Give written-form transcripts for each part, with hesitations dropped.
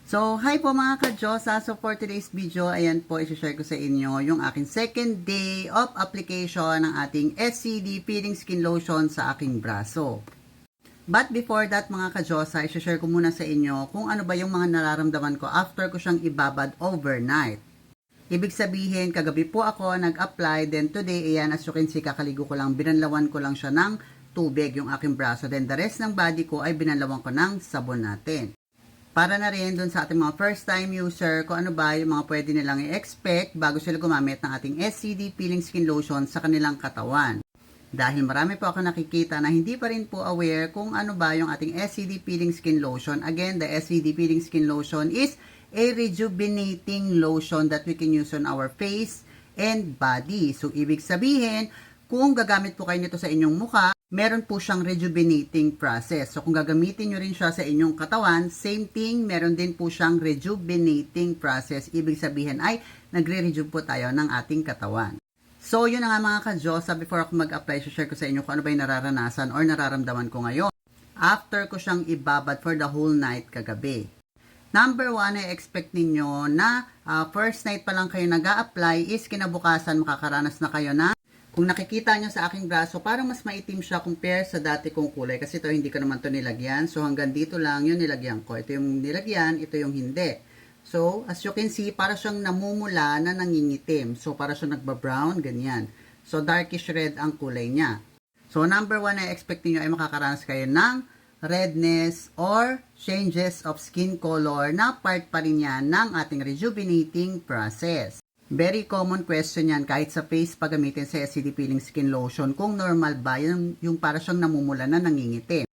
So, hi po mga ka-Diyosa. So, for today's video, ayan po, isi-share ko sa inyo yung aking second day of application ng ating SCD Peeling Skin Lotion sa aking braso. But before that mga ka-Diyosa, isi-share ko muna sa inyo kung ano ba yung mga nararamdaman ko after ko siyang ibabad overnight. Ibig sabihin, kagabi po ako nag-apply, then today, ayan, as you can see, kakaligo ko lang, binanlawan ko lang siya ng tubig yung aking braso. Then the rest ng body ko ay binanlawan ko ng sabon natin. Para na rin dun sa ating mga first time user, kung ano ba yung mga pwede nilang i-expect bago sila gumamit ng ating SCD Peeling Skin Lotion sa kanilang katawan. Dahil marami po ako nakikita na hindi pa rin po aware kung ano ba yung ating SCD Peeling Skin Lotion. Again, the SCD Peeling Skin Lotion is a rejuvenating lotion that we can use on our face and body. So, ibig sabihin, kung gagamit po kayo nito sa inyong mukha, meron po siyang rejuvenating process. So, kung gagamitin nyo rin siya sa inyong katawan, same thing, meron din po siyang rejuvenating process. Ibig sabihin ay, nagre-rejuve po tayo ng ating katawan. So, yun na nga mga ka-Diyosa, before ako mag-apply, share ko sa inyo kung ano ba yung nararanasan or nararamdaman ko ngayon. After ko siyang ibabad for the whole night kagabi. Number 1, I-expect ninyo na first night pa lang kayo nag-a-apply is kinabukasan makakaranas na kayo na kung nakikita nyo sa aking braso, parang mas maitim siya compare sa dati kong kulay. Kasi ito, hindi ko naman to nilagyan. So, hanggang dito lang yung nilagyan ko. Ito yung nilagyan, ito yung hindi. So, as you can see, para siyang namumula na nangingitim. So, para siyang nagba-brown, ganyan. So, darkish red ang kulay niya. So, number 1 na expect niyo ay makakaranas kayo ng redness or changes of skin color na part pa rin yan ng ating rejuvenating process. Very common question yan kahit sa face pag gamitin sa SCD Peeling Skin Lotion kung normal ba yung para siyang namumula na nangingitim.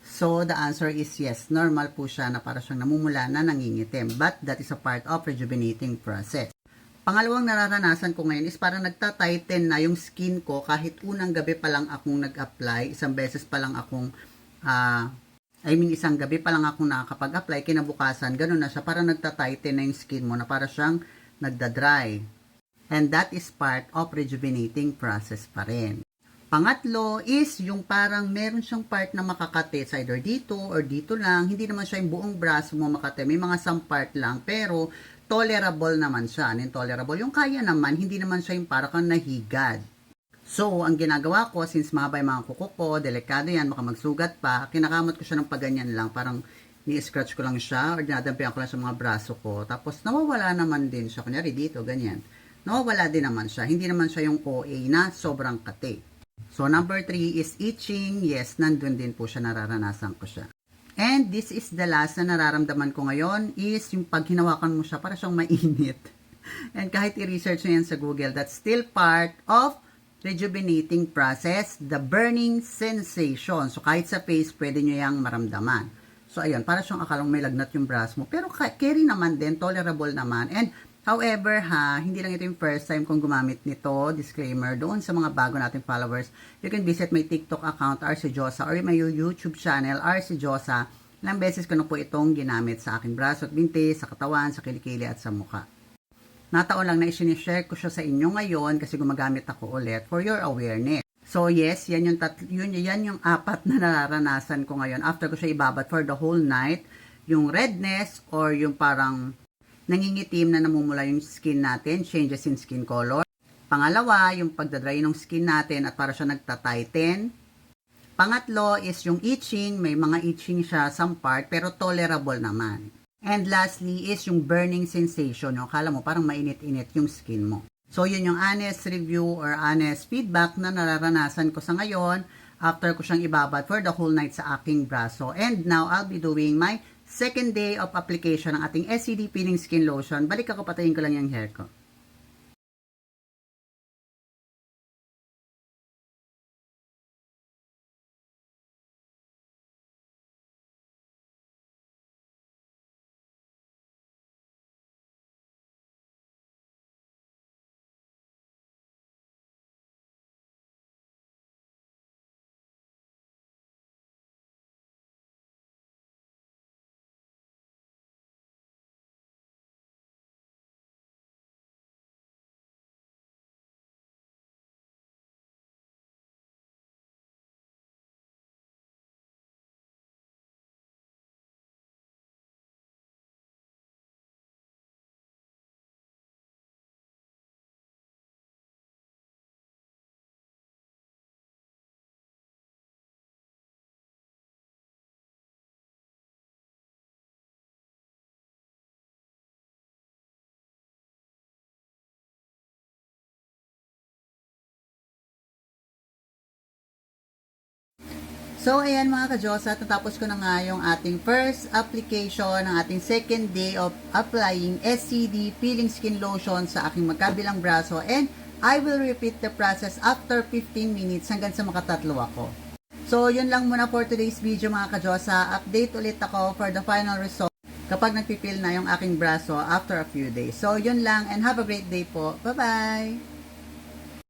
So the answer is yes, normal po siya na para siyang namumula na nangingitim, but that is a part of rejuvenating process. Pangalawang nararanasan ko ngayon is parang nagta-tighten na yung skin ko kahit unang gabi pa lang akong nag-apply, isang beses pa lang akong isang gabi pa lang akong nakakapag-apply, kinabukasan, ganun na siya, parang nagta-tighten na yung skin mo na para siyang nagda-dry. And that is part of rejuvenating process pa rin. Pangatlo is yung parang meron siyang part na makakate, it's either dito or dito lang. Hindi naman siya yung buong braso mo makate. May mga some part lang, pero tolerable naman siya. Ano yung tolerable? Yung kaya naman, hindi naman siya yung parang kang nahigad. So, ang ginagawa ko, since mahaba yung mga kuko ko, delikado yan, baka magsugat pa, kinakamot ko siya ng paganyan lang, parang ni-scratch ko lang siya or dinadampian ko lang sa mga braso ko. Tapos nawawala naman din siya. Kunyari dito, ganyan. Nawawala din naman siya. Hindi naman siya yung OA na sobrang kate. So, number 3 is itching. Yes, nandun din po siya, nararanasan ko siya. And this is the last na nararamdaman ko ngayon is yung pag hinawakan mo siya, para siyang mainit. And kahit i-research nyo yan sa Google, that's still part of rejuvenating process, the burning sensation. So, kahit sa face, pwede nyo yang maramdaman. So, ayun, para siyang akalang may lagnat yung braso mo. Pero carry naman din, tolerable naman. And, however hindi lang ito yung first time kong gumamit nito. Disclaimer, doon sa mga bago nating followers, you can visit my TikTok account, RC Diyosa, or my YouTube channel, RC Diyosa. Ilang beses ko na po itong ginamit sa aking braso at binti, sa katawan, sa kilikili at sa mukha. Nataon lang na i-share ko siya sa inyo ngayon kasi gumagamit ako ulit for your awareness. So yes, yan yung apat na nararanasan ko ngayon after ko siya ibabad for the whole night. Yung redness or yung parang nangingitim na namumula yung skin natin, changes in skin color. Pangalawa, yung pagdadry ng skin natin at para siya nagta-tighten. Pangatlo is yung itching, may mga itching siya some part pero tolerable naman. And lastly is yung burning sensation. Yung akala mo parang mainit-init yung skin mo. So, yun yung honest review or honest feedback na nararanasan ko sa ngayon after ko siyang ibabad for the whole night sa aking braso. And now, I'll be doing my second day of application ng ating SCD Peeling Skin Lotion. Balik ako, patayin ko lang yung hair ko. So, ayan mga ka-Diyosa, natapos ko na nga yung ating first application ng ating second day of applying SCD Peeling Skin Lotion sa aking magkabilang braso, and I will repeat the process after 15 minutes hanggang sa makatatlo ako. So, yun lang muna for today's video mga ka-Diyosa. Update ulit ako for the final result kapag nagpipil na yung aking braso after a few days. So, yun lang and have a great day po. Bye-bye!